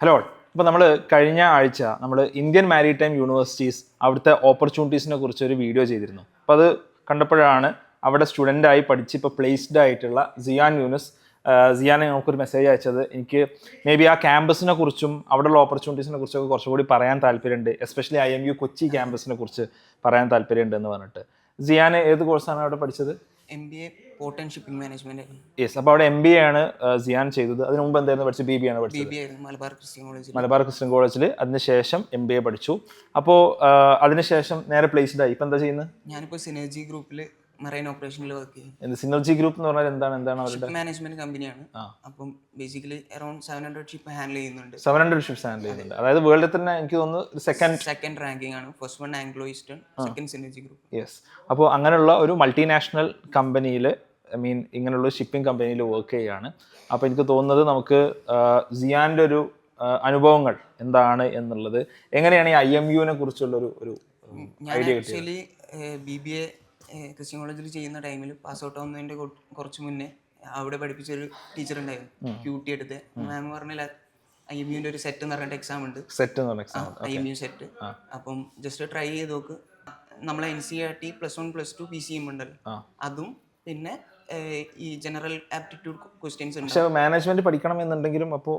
Hello. അപ്പോൾ നമ്മൾ കഴിഞ്ഞ ആഴ്ച നമ്മൾ ഇന്ത്യൻ മാരിടൈം യൂണിവേഴ്സിറ്റീസ് അവിടുത്തെ ഓപ്പർച്യൂണിറ്റീസിനെ കുറിച്ച് ഒരു വീഡിയോ ചെയ്തിരുന്നു. അപ്പോൾ അത് കണ്ടപ്പോഴാണ് അവിടെ സ്റ്റുഡൻ്റായി പഠിച്ച് ഇപ്പോൾ പ്ലേസ്ഡ് ആയിട്ടുള്ള സിയാൻ യൂനുസ് സിയാനെ നമുക്കൊരു മെസ്സേജ് അയച്ചത്. എനിക്ക് മേ ബി ആ ക്യാമ്പസിനെ കുറിച്ചും അവിടെയുള്ള ഓപ്പർച്യൂണിറ്റീസിനെ കുറിച്ചൊക്കെ കുറച്ചുകൂടി പറയാൻ താല്പര്യമുണ്ട്, എസ്പെഷ്യലി IMU കൊച്ചി ക്യാമ്പസിനെ കുറിച്ച് പറയാൻ താല്പര്യമുണ്ട് എന്ന് പറഞ്ഞിട്ട്. സിയാൻ ഏത് കോഴ്സാണ് അവിടെ പഠിച്ചത്? MBA port and shipping management. Yes. അപ്പോൾ അവിടെ MBA ആണ് സിയാൻ ചെയ്തത്. അതിന് മുമ്പ് എന്തായിരുന്നു പഠിച്ചത്? BBA ആണ് പഠിച്ചത്. മലബാർ ക്രിസ്ത്യൻ കോളേജിൽ. അതിനുശേഷം MBA പഠിച്ചു. അപ്പോൾ അതിനുശേഷം നേരെ പ്ലേസ്ഡ് ആയി. ഇപ്പം എന്താ ചെയ്യുന്നത്? ഞാനിപ്പോൾ സിനർജി ഗ്രൂപ്പിൽ മറൈൻ ഓപ്പറേഷനിൽ വർക്ക് ചെയ്യും. സിനർജി ഗ്രൂപ്പ് എന്ന് പറഞ്ഞാൽ എന്താണ് അവരുടെ? മാനേജ്മെന്റ് കമ്പനിയാണ്. അപ്പം ബേസിക്കലി അറൌണ്ട് 700 ഷിപ്പ് ഹാൻഡിൽ ചെയ്യുന്നുണ്ട്. 700 ഷിപ്സ് ഹാൻഡിൽ ചെയ്യുന്നുണ്ട്. അതായത് വേൾഡിൽ തന്നെ എനിക്ക് തോന്നുന്നു സെക്കൻഡ് റാങ്കിങ് ആണ്. First one Anglo eastern, second synergy group. Yes. അപ്പോൾ അങ്ങനെയുള്ള ഒരു മൾട്ടിനാഷണൽ കമ്പനിയിൽ, ഇങ്ങനെയുള്ള ഷിപ്പിംഗ് കമ്പനിയിൽ വർക്ക് ചെയ്യുകയാണ്. അപ്പോൾ എനിക്ക് തോന്നുന്നത് നമുക്ക് സിയാൻ്റെ ഒരു അനുഭവങ്ങൾ എന്താണ് എന്നുള്ളത്, എങ്ങനെയാണ് ഈ IMUവിനെ കുറിച്ചുള്ള ഒരു ഐഡിയ കിട്ടിയത്? ആക്ച്വലി BBA ക്രിസ്ത്യൻ കോളേജിൽ ചെയ്യുന്ന ടൈമിൽ പാസ് ഔട്ട് ആവുന്നതിൻ്റെ കുറച്ച് മുന്നേ അവിടെ പഠിപ്പിച്ചൊരു ടീച്ചർ ഉണ്ടായിരുന്നു, QT എടുത്ത്. മാം പറഞ്ഞില്ല IMUവിൻ്റെ ഒരു സെറ്റ് എന്ന് പറഞ്ഞിട്ട് എക്സാം ഉണ്ട്. IMU set. അപ്പം ജസ്റ്റ് ട്രൈ ചെയ്ത് നോക്ക്. നമ്മളെ NCERT +1 +2 PCM ഉണ്ടല്ലോ, അതും പിന്നെ ഈ ജനറൽ ആപ്റ്റിറ്റ്യൂഡ് ക്വസ്റ്റ്യൻസ് ഉണ്ട്. പക്ഷേ മാനേജ്മെന്റ് പഠിക്കണം എന്നുണ്ടെങ്കിലും അപ്പോൾ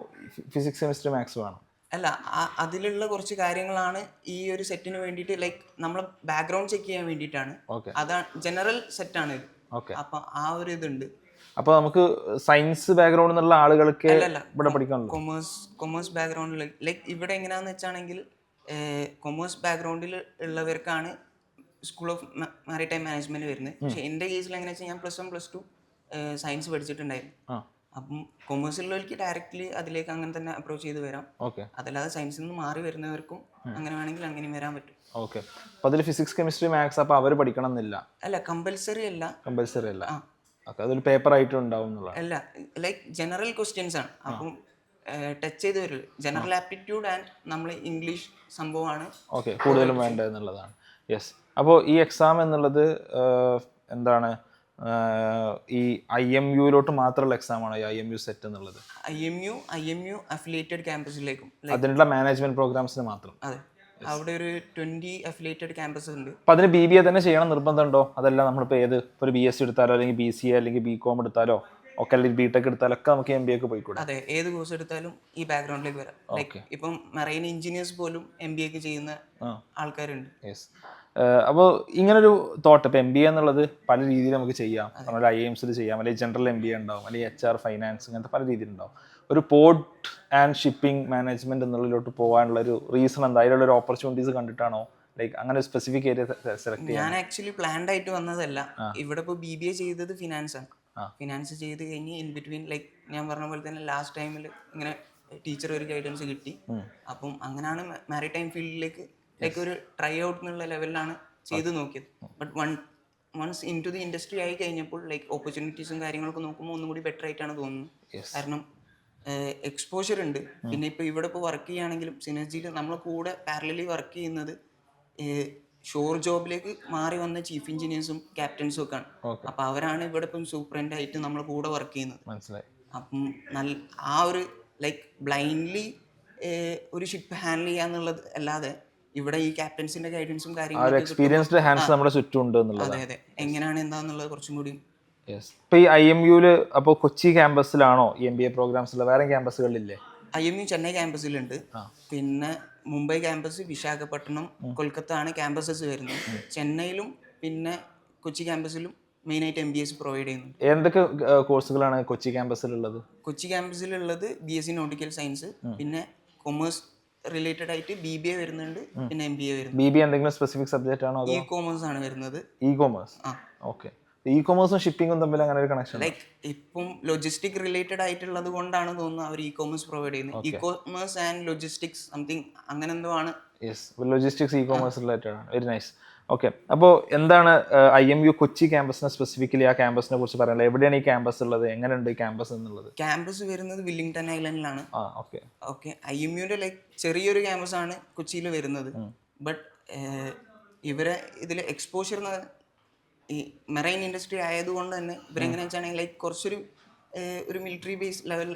ഫിസിക്സ് കെമിസ്ട്രി മാത്സ് വേണം. അല്ല, അതിലുള്ള കുറച്ച് കാര്യങ്ങളാണ് ഈ ഒരു സെറ്റിന് വേണ്ടിയിട്ട്, ലൈക്ക് നമ്മളെ ബാക്ക്ഗ്രൗണ്ട് ചെക്ക് ചെയ്യാൻ വേണ്ടിയിട്ടാണ്. അതാണ് ജനറൽ സെറ്റാണ് ഇത്. അപ്പൊ ആ ഒരു ഇതുണ്ട്. അപ്പോൾ നമുക്ക് സയൻസ് ബാക്ക്ഗ്രൗണ്ട് എന്നുള്ള ആളുകൾക്ക് ഇവിടെ പഠിക്കാനുള്ളൂ. കൊമേഴ്സ് ബാക്ക്ഗ്രൗണ്ടിൽ, ലൈക്ക് ഇവിടെ എങ്ങനെയാന്ന് വെച്ചാണെങ്കിൽ കൊമേഴ്സ് ബാക്ക്ഗ്രൗണ്ടിൽ ഉള്ളവർക്കാണ് സ്കൂൾ ഓഫ് മാരിടൈം മാനേജ്മെന്റ് വരുന്നത്. പക്ഷെ എൻ്റെ കേസിൽ എങ്ങനെയാ വെച്ചാൽ ഞാൻ +1 +2 സയൻസ് പഠിച്ചിട്ടുണ്ടായിരുന്നു. അപ്പം കൊമേഴ്സിലുള്ളവർക്ക് ഡയറക്റ്റ്ലി അതിലേക്ക് അങ്ങനെ തന്നെ അപ്രോച്ച് ചെയ്ത് വരാം. അതല്ലാതെ സയൻസിൽ നിന്ന് മാറി വരുന്നവർക്കും അങ്ങനെ വേണമെങ്കിൽ അങ്ങനെ വരാൻ പറ്റും. ഓക്കെ. അപ്പോൾ അതിൽ ഫിസിക്സ് കെമിസ്ട്രി മാത്സ് അപ്പോൾ അവർ പഠിക്കണം എന്നില്ല? അല്ല, കമ്പൽസറി അല്ല. അതൊരു പേപ്പർ ആയിട്ട് ഉണ്ടാവും അല്ല, ലൈക്ക് ജനറൽ ക്വസ്റ്റ്യൻസ് ആണ്. അപ്പം ടച്ച് ചെയ്ത് വരില്ല. ജനറൽ ആപ്റ്റിറ്റ്യൂഡ് ആൻഡ് നമ്മൾ ഇംഗ്ലീഷ് സംഭവമാണ് കൂടുതലും വേണ്ടത് എന്നുള്ളതാണ്. യെസ്. അപ്പോൾ ഈ എക്സാം എന്നുള്ളത് എന്താണ്, ഈ IMUയിലോട്ട് മാത്രമുള്ള എക്സാമാണോ ഈ IMU സെറ്റ് എന്നുള്ളത്? IMU അഫിലിയേറ്റഡ് ക്യാമ്പസിലേക്കും അതിനുള്ള മാനേജ്മെന്റ് പ്രോഗ്രാംസിന് മാത്രം. അതെ, അവിടെ ഒരു 20 അഫിലിയേറ്റഡ് ക്യാമ്പസ് ഉണ്ട്. അപ്പം അതിന് BBA തന്നെ ചെയ്യണം നിർബന്ധമുണ്ടോ? അതല്ല നമ്മളിപ്പോൾ ഒരു BSc എടുത്താലോ അല്ലെങ്കിൽ BCA അല്ലെങ്കിൽ BCom എടുത്താലോ ഒക്കെ, അല്ലെങ്കിൽ BTech എടുത്താലോ ഒക്കെ നമുക്ക് MBA പോയിക്കൂടെ? അതെ, ഏത് കോഴ്സ് എടുത്താലും ഈ ബാക്ക്ഗ്രൗണ്ടിലേക്ക് വരാം. ലൈക്ക് ഇപ്പം മറൈൻ എഞ്ചിനീയേഴ്സ് പോലും MBA ചെയ്യുന്ന ആൾക്കാരുണ്ട്. യെസ്. അപ്പോൾ ഇങ്ങനൊരു തോട്ട്, ഇപ്പോൾ MBA എന്നുള്ളത് പല രീതിയിൽ നമുക്ക് ചെയ്യാം. നമ്മൾ IIMSൽ ചെയ്യാം, അല്ലെങ്കിൽ ജനറൽ MBA ഉണ്ടാവും, അല്ലെങ്കിൽ HR ഫൈനാൻസ്, ഇങ്ങനത്തെ പല രീതിയിലുണ്ടാവും. ഒരു പോർട്ട് ആൻഡ് ഷിപ്പിംഗ് മാനേജ്മെന്റ് എന്നുള്ളതിലോട്ട് പോകാനുള്ള ഒരു റീസൺ എന്താ? അതിലുള്ള ഒരു ഓപ്പർച്യൂണിറ്റീസ് കണ്ടിട്ടാണോ, ലൈക്ക് അങ്ങനെ ഒരു സ്പെസിഫിക് ഏരിയ സെലക്ട് ചെയ്യാൻ? ഞാൻ ആക്ച്വലി പ്ലാൻഡ് ആയിട്ട് വന്നതല്ല. ഇവിടെ ഇപ്പോൾ BBA ചെയ്തത് ഫിനാൻസ് ആണ്. ഫിനാൻസ് ചെയ്ത് കഴിഞ്ഞ് ഇൻ ബിറ്റ്വീൻ, ലൈക്ക് ഞാൻ പറഞ്ഞ പോലെ തന്നെ ലാസ്റ്റ് ടൈമിൽ ഇങ്ങനെ ടീച്ചർ ഒരു ഗൈഡൻസ് കിട്ടി. അപ്പം അങ്ങനെയാണ് മാരിടൈം ഫീൽഡിലേക്ക് ലൈക്ക് ഒരു ട്രൈ ഔട്ട് എന്നുള്ള ലെവലിലാണ് ചെയ്ത് നോക്കിയത്. But once into the industry ആയി കഴിഞ്ഞപ്പോൾ ലൈക്ക് ഓപ്പർച്യൂണിറ്റീസും കാര്യങ്ങളൊക്കെ നോക്കുമ്പോൾ ഒന്നും കൂടി ബെറ്റർ ആയിട്ടാണ് തോന്നുന്നത്. കാരണം എക്സ്പോഷർ ഉണ്ട്. പിന്നെ ഇപ്പോൾ ഇവിടെ ഇപ്പോൾ വർക്ക് ചെയ്യുകയാണെങ്കിലും സിനർജിയിൽ നമ്മളെ കൂടെ പാരലലി വർക്ക് ചെയ്യുന്നത് ഷോർ ജോബിലേക്ക് മാറി വന്ന ചീഫ് എഞ്ചിനീയേഴ്സും ക്യാപ്റ്റൻസും ഒക്കെ ആണ്. അപ്പം അവരാണ് ഇവിടെ ഇപ്പം സൂപ്രണ്ട് ആയിട്ട് നമ്മളെ കൂടെ വർക്ക് ചെയ്യുന്നത്. മനസ്സിലായി. അപ്പം ആ ഒരു ലൈക്ക് ബ്ലൈൻഡ്ലി ഒരു ഷിപ്പ് ഹാൻഡിൽ ചെയ്യാന്നുള്ളത് അല്ലാതെ ഇവിടെ ഈ ക്യാപ്റ്റൻസിന്റെ ഗൈഡൻസും കാര്യങ്ങളും എക്സ്പീരിയൻസ്ഡ് ഹാൻഡ്സ് നമ്മുടെ ചുറ്റും ഉണ്ട് എന്നുള്ളത്. അതെ, എങ്ങനെയാണ് എന്താന്നുള്ളത് കുറച്ചും കൂടി. ഇപ്പോൾ ഈ IMUല് അപ്പോൾ കൊച്ചി ക്യാമ്പസിലാണോ ഈ MBA പ്രോഗ്രാംസ് ഉള്ളത്? വേറെ ക്യാമ്പസുകളില്ലേ? IMU ചെന്നൈ ക്യാമ്പസിലുണ്ട്. പിന്നെ മുംബൈ ക്യാമ്പസ്, വിശാഖപട്ടണം, കൊൽക്കത്ത ആണ് ക്യാമ്പസസ് വരുന്നത്. ചെന്നൈയിലും പിന്നെ കൊച്ചി ക്യാമ്പസിലും മെയിനായിട്ട് MBAs പ്രൊവൈഡ് ചെയ്യുന്നു. എന്തൊക്കെ കോഴ്സുകളാണ് കൊച്ചി ക്യാമ്പസിലുള്ളത്? കൊച്ചി ക്യാമ്പസിലുള്ളത് BSc നോട്ടിക്കൽ സയൻസ്, പിന്നെ കൊമേഴ്സ് റിലേറ്റഡ് ആയിട്ട് BBA വരുന്നുണ്ട്, പിന്നെ MBA വരുന്നുണ്ട്. BBA എന്തെങ്കിലും സ്പെസിഫിക് സബ്ജക്റ്റ് ആണോ? ഇ-കോമേഴ്സ് ആണ് വരുന്നത്. ഇ-കോമേഴ്സ്. ഓക്കെ. ഇ-കോമേഴ്സും ഷിപ്പിംഗും തമ്മിൽ അങ്ങനെ ഒരു കണക്ഷൻ? ലൈക്ക് ഇപ്പം ലോജിസ്റ്റിക് റിലേറ്റഡ് ആയിട്ടുള്ളത് കൊണ്ടാണ് തോന്നുന്നു അവർ ഇ-കോമേഴ്സ് പ്രൊവൈഡ് ചെയ്യുന്നത്. ഇ-കോമേഴ്സ് ആൻഡ് ലോജിസ്റ്റിക്സ് സംതിങ് അങ്ങനെ എന്തോ ആണ്. യെസ്, ലോജിസ്റ്റിക്സ് ഇ-കോമേഴ്സ് റിലേറ്റഡ് ആണ്. Very nice. ഓക്കെ. അപ്പോൾ എന്താണ് IMU കൊച്ചി ക്യാമ്പസിനെ സ്പെസിഫിക്കലി ആ ക്യാമ്പസിനെ കുറിച്ച് പറയാനുള്ളത്? എവിടെയാണ് ഈ ക്യാമ്പസ് ഉള്ളത്? എങ്ങനെയുണ്ട് ഈ ക്യാമ്പസ് എന്നുള്ളത്? ക്യാമ്പസ് വരുന്നത് വില്ലിംഗ്ടൺ ഐലൻഡിലാണ്. ഓക്കെ. IMUന്റെ ലൈക്ക് ചെറിയൊരു ക്യാമ്പസ് ആണ് കൊച്ചിയിൽ വരുന്നത്. ബട്ട് ഇവരെ ഇതിൽ എക്സ്പോഷർ ഈ മെറൈൻ ഇൻഡസ്ട്രി ആയതുകൊണ്ട് തന്നെ ഇവരെങ്ങനെ വെച്ചാണെങ്കിൽ ലൈക്ക് കുറച്ചൊരു മിലിറ്ററി ബേസ് ലെവൽ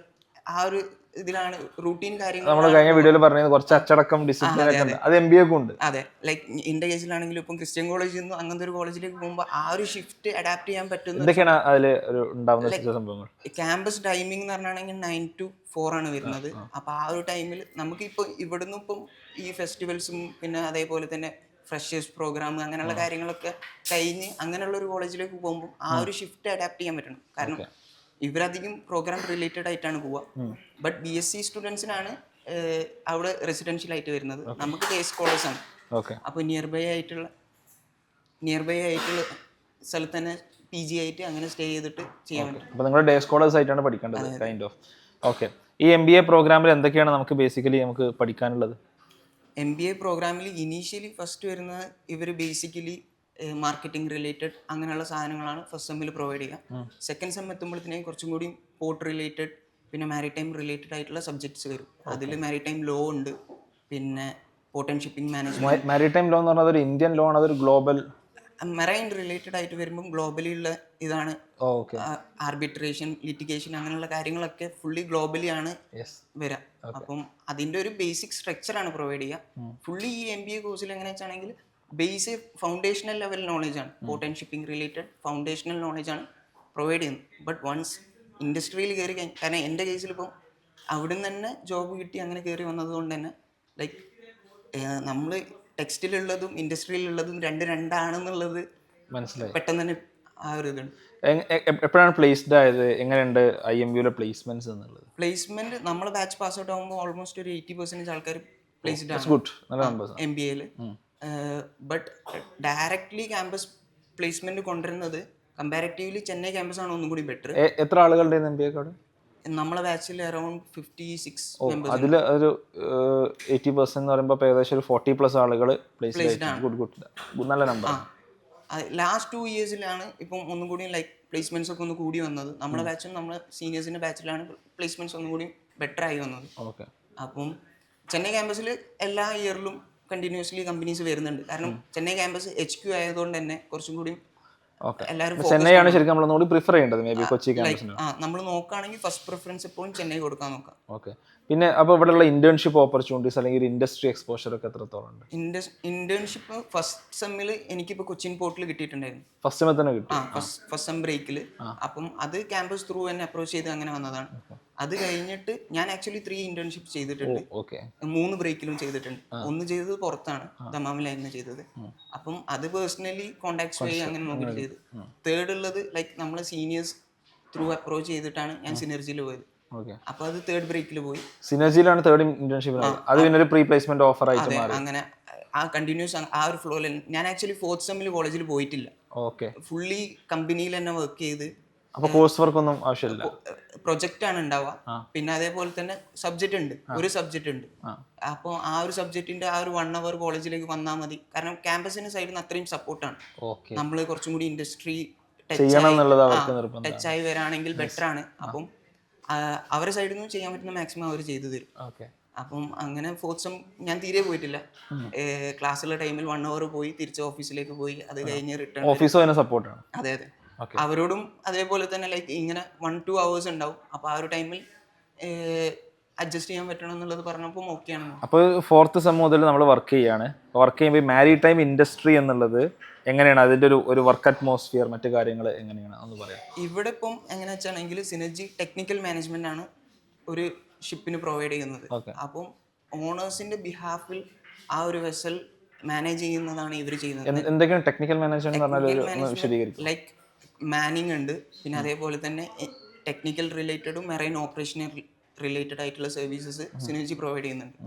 ആ ഒരു ഇതിലാണ് റൂട്ടീൻ കാര്യങ്ങൾ. നമ്മൾ കഴിഞ്ഞ വീഡിയോയിൽ പറഞ്ഞത് കുറച്ച് അച്ചടക്കം ഡിസിപ്ലിൻ ഒക്കെ ഉണ്ട്, അത് MBA ക്കും ഉണ്ട്. അതെ, ലൈക്ക് എൻ്റെ കേസിലാണെങ്കിലും ഇപ്പം ക്രിസ്ത്യൻ കോളേജിൽ നിന്ന് അങ്ങനത്തെ ഒരു കോളേജിലേക്ക് പോകുമ്പോൾ ആ ഒരു ഷിഫ്റ്റ് അഡാപ്റ്റ് ചെയ്യാൻ പറ്റുന്ന എന്തൊക്കെയാണ് അതിൽ ഒരു ഉണ്ടാവുന്ന സംഭവങ്ങൾ? ക്യാമ്പസ് ടൈമിംഗ് എന്ന് പറഞ്ഞാണെങ്കിൽ 9 to 4 ആണ് വരുന്നത്. അപ്പോൾ ആ ഒരു ടൈമിൽ നമുക്കിപ്പോൾ ഇവിടുന്ന് ഇപ്പം ഈ ഫെസ്റ്റിവൽസും പിന്നെ അതേപോലെ തന്നെ ഫ്രഷേഴ്സ് പ്രോഗ്രാം അങ്ങനെയുള്ള കാര്യങ്ങളൊക്കെ കഴിഞ്ഞ് അങ്ങനെയുള്ള ഒരു കോളേജിലേക്ക് പോകുമ്പോൾ ആ ഒരു ഷിഫ്റ്റ് അഡാപ്റ്റ് ചെയ്യാൻ പറ്റണം. കാരണം ഇവരധികം പ്രോഗ്രാം റിലേറ്റഡ് ആയിട്ടാണ് പോവുക. ബട്ട് BSc സ്റ്റുഡൻസിനാണ് അവിടെ റെസിഡൻഷ്യൽ ആയിട്ട് വരുന്നത്. നമുക്ക് ഡേ സ്കോളേഴ്സ് ആണ്. അപ്പോൾ നിയർ ബൈ ആയിട്ടുള്ള സ്ഥലത്ത് തന്നെ PG ആയിട്ട് അങ്ങനെ സ്റ്റേ ചെയ്തിട്ട് ചെയ്യാൻ പറ്റും. അപ്പോൾ നിങ്ങൾ ഡേ സ്കോളേഴ്സ് ആയിട്ടാണ് പഠിക്കേണ്ടത് കൈൻഡ് ഓഫ്. ഓക്കെ, ഈ MBA പ്രോഗ്രാമിൽ എന്തൊക്കെയാണ് നമുക്ക് ബേസിക്കലി നമുക്ക് പഠിക്കാനുള്ളത്? MBA പ്രോഗ്രാമിൽ ഇനീഷ്യലി ഫസ്റ്റ് വരുന്നത് ഇവർ ബേസിക്കലി മാർക്കറ്റിംഗ് റിലേറ്റഡ് അങ്ങനെയുള്ള സാധനങ്ങളാണ് ഫസ്റ്റ് സെമ്മിൽ പ്രൊവൈഡ് ചെയ്യുക. സെക്കൻഡ് സെം എത്തുമ്പോഴത്തേക്കും കുറച്ചും കൂടി പോർട്ട് റിലേറ്റഡ് പിന്നെ മാരിടൈം റിലേറ്റഡ് ആയിട്ടുള്ള സബ്ജക്ട്സ് വരും. അതിൽ മാരിടൈം ലോ ഉണ്ട്, പിന്നെ port and shipping management. Maritime law എന്ന് പറഞ്ഞാൽ ഒരു ഇന്ത്യൻ ലോ ആണ്, അതൊരു ഗ്ലോബൽ മെറൈൻ റിലേറ്റഡ് ആയിട്ട് വരുമ്പം ഗ്ലോബലി ഉള്ള ഇതാണ്. ആർബിട്രേഷൻ, ലിറ്റിഗേഷൻ അങ്ങനെയുള്ള കാര്യങ്ങളൊക്കെ ഫുള്ളി ഗ്ലോബലി ആണ് വരാം. അപ്പം അതിന്റെ ഒരു ബേസിക് സ്ട്രക്ചറാണ് പ്രൊവൈഡ് ചെയ്യുക. ഫുള്ളി ഈ MBA കോഴ്സിൽ എങ്ങനെയാ വെച്ചാണെങ്കിൽ ബേസ് ഫൗണ്ടേഷണൽ ലെവൽ നോളജ് ആണ്, port and shipping related foundational knowledge ആണ് പ്രൊവൈഡ് ചെയ്യുന്നത്. ബട്ട് വൺസ് ഇൻഡസ്ട്രിയിൽ കയറി കാരണം എൻ്റെ കേസിൽ ഇപ്പം അവിടെ നിന്ന് തന്നെ ജോബ് കിട്ടി അങ്ങനെ കയറി വന്നത് കൊണ്ട് തന്നെ ലൈക്ക് നമ്മൾ ടെക്സ്റ്റിലുള്ളതും ഇൻഡസ്ട്രിയിലുള്ളതും രണ്ടാണെന്നുള്ളത് മനസ്സിലായി പെട്ടെന്ന് തന്നെ. ആ ഒരു ഇതുണ്ട്. എപ്പോഴാണ് പ്ലേസ്ഡ് ആയത്? എങ്ങനെയുണ്ട് IMBA പ്ലേസ്മെന്റ്സ് എന്നുള്ളത്? പ്ലേസ്മെന്റ് നമ്മളെ ബാച്ച് പാസ് ഔട്ട് ആകുമ്പോൾ ഓൾമോസ്റ്റ് ഒരു 80% ആൾക്കാർ പ്ലേസ്ഡ് ആണ് MBA. But directly campus placement കൊണ്ടുവരുന്നത് കമ്പാരിറ്റീവ്ലി ചെന്നൈ ക്യാമ്പസ് ആണ് ഒന്നും കൂടി ബെറ്റർ. എത്ര ആളുകളുടെ MBA കാർഡ്? നമ്മളെ ബാച്ചിൽ അറൌണ്ട് 56 മെമ്പേഴ്സ്. അതിൽ ഒരു 80% എന്ന് പറയുമ്പോൾ ഏകദേശം ഒരു 40+ ആളുകൾ പ്ലേസ്ഡ് ആണ്. നല്ല നമ്പർ. ലാസ്റ്റ് 2 ഇയേഴ്സിലാണ് ഇപ്പം ഒന്നും കൂടി ലൈക്ക് പ്ലേസ്മെന്റ്സ് ഒക്കെ ഒന്ന് കൂടി വന്നത്. നമ്മളെ ബാച്ചും നമ്മളെ സീനിയേഴ്സിന്റെ ബാച്ചിലാണ് പ്ലേസ്മെന്റ്സ് ഒന്നും കൂടി ബെറ്റർ ആയി വന്നത്. അപ്പം ചെന്നൈ ക്യാമ്പസിൽ എല്ലാ ഇയറിലും കണ്ടിന്യൂസ്ലി കമ്പനീസ് വരുന്നുണ്ട്. കാരണം ചെന്നൈ ക്യാമ്പസ് HQ ആയതുകൊണ്ട് തന്നെ കുറച്ചും കൂടി ചെന്നൈയാണ് ശരിക്കും നമ്മൾ പ്രിഫർ ചെയ്യേണ്ടത്. മേ ബി കൊച്ചി ക്യാമ്പസിന് നമ്മൾ നോക്കുകയാണെങ്കിൽ ഫസ്റ്റ് പ്രിഫറൻസ് എപ്പോഴും ചെന്നൈ കൊടുക്കാൻ നോക്കാം. ഓക്കെ, പിന്നെ അപ്പോൾ ഇവിടെയുള്ള ഇന്റേൺഷിപ്പ് ഓപ്പർച്യൂണിറ്റീസ് അല്ലെങ്കിൽ ഇൻഡസ്ട്രി എക്സ്പോഷർ ഒക്കെ എത്രത്തോളം ഉണ്ട്? ഇന്റേൺഷിപ്പ് ഫസ്റ്റ് സെമ്മിൽ എനിക്കിപ്പോൾ കൊച്ചിൻ പോർട്ടിൽ കിട്ടിയിട്ടുണ്ടായിരുന്നു. ഫസ്റ്റ് സെമ്മിൽ തന്നെ കിട്ടി? ഫസ്റ്റ് സെം ബ്രേക്കിൽ. അപ്പം അത് ക്യാമ്പസ് ത്രൂ എന്നെ അപ്രോച്ച് ചെയ്ത് അങ്ങനെ വന്നതാണ്. അത് കഴിഞ്ഞിട്ട് ഞാൻ ആക്ച്വലി 3 ഇന്റേൺഷിപ്പ് ചെയ്തിട്ടുണ്ട്. 3 ബ്രേക്കിലും ചെയ്തിട്ടുണ്ട്. ഒന്ന് ചെയ്തത് പുറത്താണ്, ദമാമിലായിരുന്നു ചെയ്തത്. അപ്പം അത് പേഴ്സണലി കോണ്ടാക്ട്സ് വഴി അങ്ങനെ നോക്കിയിട്ട് ചെയ്തു. തേർഡ് ഉള്ളത് ലൈക്ക് നമ്മളെ സീനിയേഴ്സ് ത്രൂ അപ്രോച്ച് ചെയ്തിട്ടാണ് ഞാൻ സിനർജിയിൽ പോയത്. അപ്പൊ അത് തേർഡ് ബ്രേക്കിൽ പോയി. സിനർജിയിലാണ് തേർഡ് ഇന്റേൺഷിപ്പ്. അത് പിന്നെ ഒരു പ്രീ പ്ലേസ്മെന്റ് ഓഫർ ആയിട്ട് മാറി. അങ്ങനെ ആ കണ്ടിന്യൂസ് ആ ഒരു ഫ്ലോയിൽ ഞാൻ ആക്ച്വലി 4th സെമ്മിൽ കോളേജിൽ പോയിട്ടില്ല. ഫുള്ളി കമ്പനിയിൽ തന്നെ വർക്ക് ചെയ്ത്. അപ്പൊ കോഴ്സ് വർക്ക് ഒന്നും ആവശ്യമില്ല, പ്രൊജക്റ്റ് ആണ് ഉണ്ടാവുക. പിന്നെ അതേപോലെ തന്നെ സബ്ജക്റ്റ് ഉണ്ട്, ഒരു സബ്ജക്റ്റ് ഉണ്ട്. അപ്പോൾ ആ ഒരു സബ്ജക്റ്റിന്റെ ആ ഒരു 1 hour കോളേജിലേക്ക് വന്നാൽ മതി. കാരണം ക്യാമ്പസിന്റെ സൈഡിൽ നിന്ന് അത്രയും സപ്പോർട്ടാണ്. നമ്മൾ കുറച്ചും കൂടി ഇൻഡസ്ട്രി ടച്ച് ആയി വരാണെങ്കിൽ ബെറ്റർ ആണ്. അപ്പം അവരുടെ സൈഡിൽ നിന്ന് ചെയ്യാൻ പറ്റുന്ന മാക്സിമം അവർ ചെയ്തു തരും. അപ്പം അങ്ങനെ 4th സെം ഞാൻ തീരെ പോയിട്ടില്ല. ക്ലാസ്സുള്ള ടൈമിൽ 1 hour പോയി തിരിച്ച് ഓഫീസിലേക്ക് പോയി. അത് കഴിഞ്ഞ് റിട്ടേൺ ഓഫീസ് സപ്പോർട്ടാണ്. അതെ അവരോടും അതേപോലെ തന്നെ ലൈക്ക് ഇങ്ങനെ 1-2 hours ഉണ്ടാവും. അപ്പോൾ ആ ഒരു ടൈമിൽ അഡ്ജസ്റ്റ് ചെയ്യാൻ പറ്റണം എന്നുള്ളത് പറഞ്ഞപ്പോൾ ഓക്കെയാണ്. അപ്പോൾ 4th സെം മുതൽ നമ്മൾ വർക്ക് ചെയ്യാണ്. വർക്ക് ചെയ്യുമ്പോൾ മാരിടൈം ഇൻഡസ്ട്രി എന്നുള്ളത് എങ്ങനെയാണ് അതിൻ്റെ ഒരു വർക്ക് അറ്റ്മോസ്ഫിയർ, മറ്റു കാര്യങ്ങൾ എങ്ങനെയാണ് ഒന്ന് പറയാം? ഇവിടെ ഇപ്പം എങ്ങനെ വെച്ചാണെങ്കിൽ സിനർജി ടെക്നിക്കൽ മാനേജ്മെന്റ് ആണ് ഒരു ഷിപ്പിന് പ്രൊവൈഡ് ചെയ്യുന്നത്. അപ്പം ഓണേഴ്സിന്റെ ബിഹാഫിൽ ആ ഒരു വെസൽ മാനേജ് ചെയ്യുന്നതാണ് ഇവർ ചെയ്യുന്നത്. എന്തൊക്കെയാണ് ടെക്നിക്കൽ മാനേജ്മെന്റ്? ലൈക്ക് മാനിങ് ഉണ്ട്, പിന്നെ അതേപോലെ തന്നെ ടെക്നിക്കൽ റിലേറ്റഡും മെറൈൻ ഓപ്പറേഷൻ റിലേറ്റഡ് ആയിട്ടുള്ള സർവീസസ് സിനർജി പ്രൊവൈഡ് ചെയ്യുന്നുണ്ട്.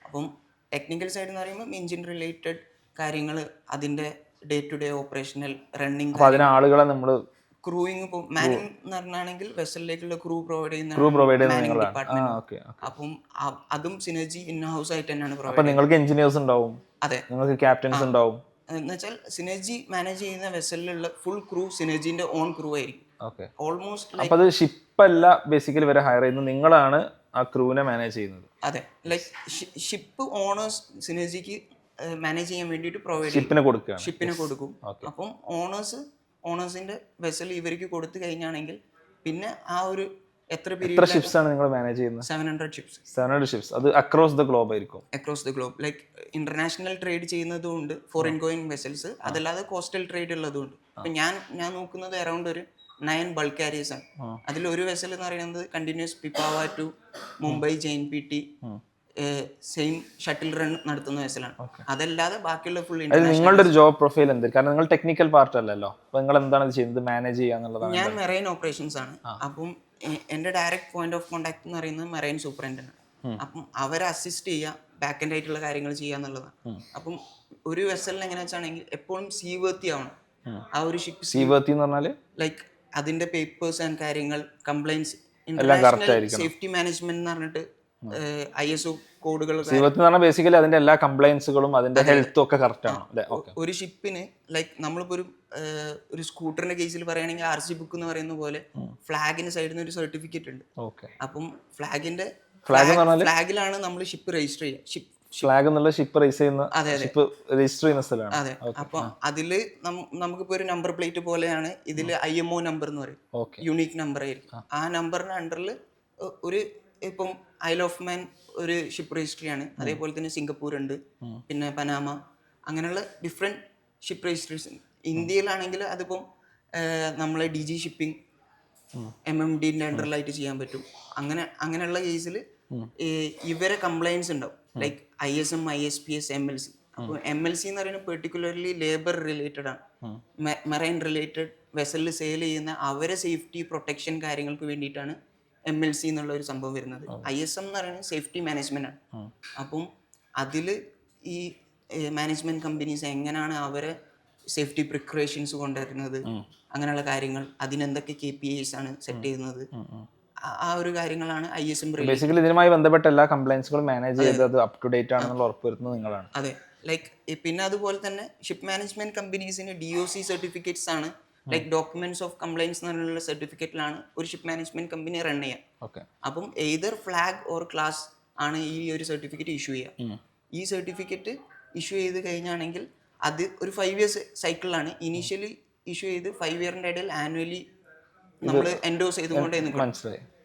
അപ്പം ടെക്നിക്കൽ സൈഡ് എന്ന് പറയുമ്പോൾ എഞ്ചിൻ റിലേറ്റഡ് കാര്യങ്ങൾ, അതിന്റെ day to day operational running, ആളുകളെ നമ്മൾ ക്രൂയിങ്. ഇപ്പോൾ മാനിങ് എന്ന് പറഞ്ഞാണെങ്കിൽ വെസലിലേക്കുള്ള ക്രൂ പ്രൊവൈഡ് ചെയ്യുന്ന ഡിപ്പാർട്ട്മെന്റ്. അപ്പം അതും സിനർജി ഇൻ ഹൗസ് ആയിട്ട് തന്നെയാണ് പ്രൊവൈഡ്. നിങ്ങൾക്ക് എഞ്ചിനീയേഴ്സ് ഉണ്ടാവും, അതെ, നിങ്ങൾക്ക് ക്യാപ്റ്റൻസ് ഉണ്ടാവും. എന്നുവെച്ചാൽ സിനർജി മാനേജ് ചെയ്യുന്ന വെസലിലുള്ള ഫുൾ ക്രൂ സിനർജിന്റെ ഓൺ ക്രൂ ആയിരിക്കും. ഓൾമോസ്റ്റ് അപ്പോൾ അത് ഷിപ്പല്ല ബേസിക്കലി വരെ ഹയർ ചെയ്യുന്നത്, നിങ്ങളാണ് ആ ക്രൂവിനെ മാനേജ് ചെയ്യുന്നത്. അതെ, ലൈക്ക് ഷിപ്പ് ഓണേഴ്സ് സിനർജിക്ക് മാനേജ് ചെയ്യാൻ വേണ്ടിയിട്ട് പ്രൊവൈഡ് ഷിപ്പിനെ കൊടുക്കും. അപ്പം ഓണേഴ്സിന്റെ വെസൽ ഇവർക്ക് കൊടുത്തു കഴിഞ്ഞാണെങ്കിൽ പിന്നെ ആ ഒരു എത്ര എത്ര പീരീഡ് ഷിപ്സ് ആണ് നിങ്ങൾ മാനേജ് ചെയ്യുന്നത്? 700 ഷിപ്സ് 700 ഷിപ്സ്. അത് അക്രോസ് ദ ഗ്ലോബ് ആയിരിക്കും? Across the globe. Like international trade ചെയ്യുന്നതും ഉണ്ട്, ഫോറിൻ ഗോയിങ് വെസൽസ്, അതല്ലാതെ കോസ്റ്റൽ ട്രേഡ് ഉള്ളതും ഉണ്ട്. അപ്പൊ ഞാൻ നോക്കുന്നത് അറൌണ്ട് ഒരു 9 ബൾക്ക് കാരിയേഴ്സ് ആണ്. അതിൽ ഒരു വെസൽ എന്ന് പറയുന്നത് continuous Pipavav to Mumbai JNPT same shuttle run നടത്തുന്ന വെസലാണ്. അതല്ലാതെ ബാക്കിയുള്ള ഫുൾ നിങ്ങളുടെ ഒരു ജോബ് പ്രൊഫൈൽ എന്ത്? കാരണം നിങ്ങൾ ടെക്നിക്കൽ പാർട്ട് അല്ലല്ലോ, അപ്പൊ നിങ്ങൾ എന്താണ് ഇത് ചെയ്യുന്നത്, മാനേജ് ചെയ്യുക എന്നുള്ളതാണ്? ഞാൻ മെറൈൻ ഓപ്പറേഷൻസ് ആണ്. അപ്പം എന്റെ ഡയറക്റ്റ് പോയിന്റ് ഓഫ് കോൺടാക്ട് എന്ന് പറയുന്നത് മെറൈൻ സൂപ്രണ്ടന്റ് ആണ്. അപ്പം അവരെ അസിസ്റ്റ് ചെയ്യുക, ബാക്ക് എൻഡ് ആയിട്ടുള്ള കാര്യങ്ങൾ ചെയ്യുക എന്നുള്ളതാണ്. അപ്പം ഒരു വെസലിന് എങ്ങനെ വെച്ചാണെങ്കിൽ എപ്പോഴും സീവർത്തി ആവണം. ആ ഒരു ഷിപ്പ് സീവർത്തി എന്ന് പറഞ്ഞാല് ലൈക്ക് അതിന്റെ പേപ്പേഴ്സ് ആൻഡ് കാര്യങ്ങൾ, കംപ്ലൈൻസ്, ഇന്റർനാഷണൽ സേഫ്റ്റി മാനേജ്മെന്റ് എന്ന് പറഞ്ഞിട്ട് ISO കോഡുകൾ. സീവർത്തി എന്ന് പറഞ്ഞാൽ ബേസിക്കലി അതിന്റെ എല്ലാ കംപ്ലൈൻസുകളും അതിന്റെ ഹെൽത്തും ഒക്കെ കറക്റ്റ് ആണ് അല്ലേ? ഒരു ഷിപ്പിന് ലൈക്ക് നമ്മളിപ്പോ ഒരു സ്കൂട്ടറിന്റെ കേസിൽ പറയുകയാണെങ്കിൽ RC ബുക്ക് എന്ന് പറയുന്ന പോലെ ഫ്ലാഗിന്റെ സൈഡിൽ നിന്ന് ഒരു സർട്ടിഫിക്കറ്റ് ഉണ്ട്. അപ്പം ഫ്ലാഗിലാണ് നമ്മൾ ഷിപ്പ് രജിസ്റ്റർ ചെയ്യുക. ഫ്ലാഗ് എന്നുള്ള ഷിപ്പ് രജിസ്റ്റർ ചെയ്യുന്ന, ഷിപ്പ് രജിസ്റ്റർ ചെയ്യുന്ന സ്ഥലമാണ്. അതെ. അപ്പൊ അതില് നമുക്കിപ്പോ ഒരു നമ്പർ പ്ലേറ്റ് പോലെയാണ് ഇതില് IMO നമ്പർ എന്ന് പറയും, യുണീക് നമ്പർ ആയിരിക്കും. ആ നമ്പറിന്റെ അണ്ടറിൽ ഒരു ഇപ്പം ഐൽ ഓഫ് മാൻ ഒരു ഷിപ്പ് രജിസ്ട്രിയാണ്. അതേപോലെ തന്നെ സിംഗപ്പൂർ ഉണ്ട്, പിന്നെ പനാമ, അങ്ങനെയുള്ള ഡിഫറെന്റ് ഷിപ്പ് രജിസ്ട്രീസ്. ഇന്ത്യയിലാണെങ്കിൽ അതിപ്പം നമ്മളെ DG ഷിപ്പിംഗ് MMDന്റെ അണ്ടറിലായിട്ട് ചെയ്യാൻ പറ്റും. അങ്ങനെയുള്ള കേസിൽ ഇവരെ കംപ്ലൈൻസ് ഉണ്ടാവും. Like ISM, ISPS, MLC. അപ്പോൾ MLC എന്ന് പറയുന്നത് പെർട്ടിക്കുലർലി ലേബർ റിലേറ്റഡ് ആണ്. മെറൈൻ റിലേറ്റഡ് വെസലിൽ സെയിൽ ചെയ്യുന്ന അവരെ സേഫ്റ്റി പ്രൊട്ടക്ഷൻ കാര്യങ്ങൾക്ക് വേണ്ടിയിട്ടാണ് MLC എന്നുള്ള ഒരു സംഭവം വരുന്നത്. ISM എന്ന് പറയുന്നത് സേഫ്റ്റി മാനേജ്മെന്റ് ആണ്. അപ്പം അതിൽ ഈ മാനേജ്മെന്റ് കമ്പനീസ് എങ്ങനെയാണ് അവരെ സേഫ്റ്റി പ്രിക്കറേഷൻസ് കൊണ്ടുവരുന്നത്, അങ്ങനെയുള്ള കാര്യങ്ങൾ, അതിനെന്തൊക്കെ KPIs ആണ് സെറ്റ് ചെയ്യുന്നത്, ആ ഒരു കാര്യങ്ങളാണ് ISM. ബേസിക്കലി ഇതിനുമായി ബന്ധപ്പെട്ട എല്ലാ കംപ്ലൈൻസുകളും മാനേജ് ചെയ്ത് അത് അപ് ടു ഡേറ്റ് ആണെന്നുള്ള ഉറപ്പുവരുത്തുന്നത് നിങ്ങളാണ്. അതെ. ലൈക്ക് പിന്നെ അതുപോലെ തന്നെ ഷിപ്പ് മാനേജ്മെന്റ് കമ്പനീസിന് DOC സർട്ടിഫിക്കറ്റ്സ് ആണ്. ലൈക്ക് ഡോക്യുമെന്റ്സ് ഓഫ് കംപ്ലൈൻസ് എന്നുള്ള സർട്ടിഫിക്കറ്റിലാണ് ഒരു ഷിപ്പ് മാനേജ്മെന്റ് കമ്പനി റൺ ചെയ്യുക. അപ്പം എയ്തർ ഫ്ലാഗ് ഓർ ക്ലാസ് ആണ് ഈ ഒരു സർട്ടിഫിക്കറ്റ് ഇഷ്യൂ ചെയ്യുക. ഈ സർട്ടിഫിക്കറ്റ് ഇഷ്യൂ ചെയ്ത് കഴിഞ്ഞാണെങ്കിൽ അത് ഒരു 5 years സൈക്കിളിലാണ്. ഇനീഷ്യലി ഇഷ്യൂ ചെയ്ത് 5 yearന്റെ ഇടയിൽ ആനുവലി നമ്മൾ എൻഡോസ് ചെയ്തുകൊണ്ടേ നിൽക്കണം.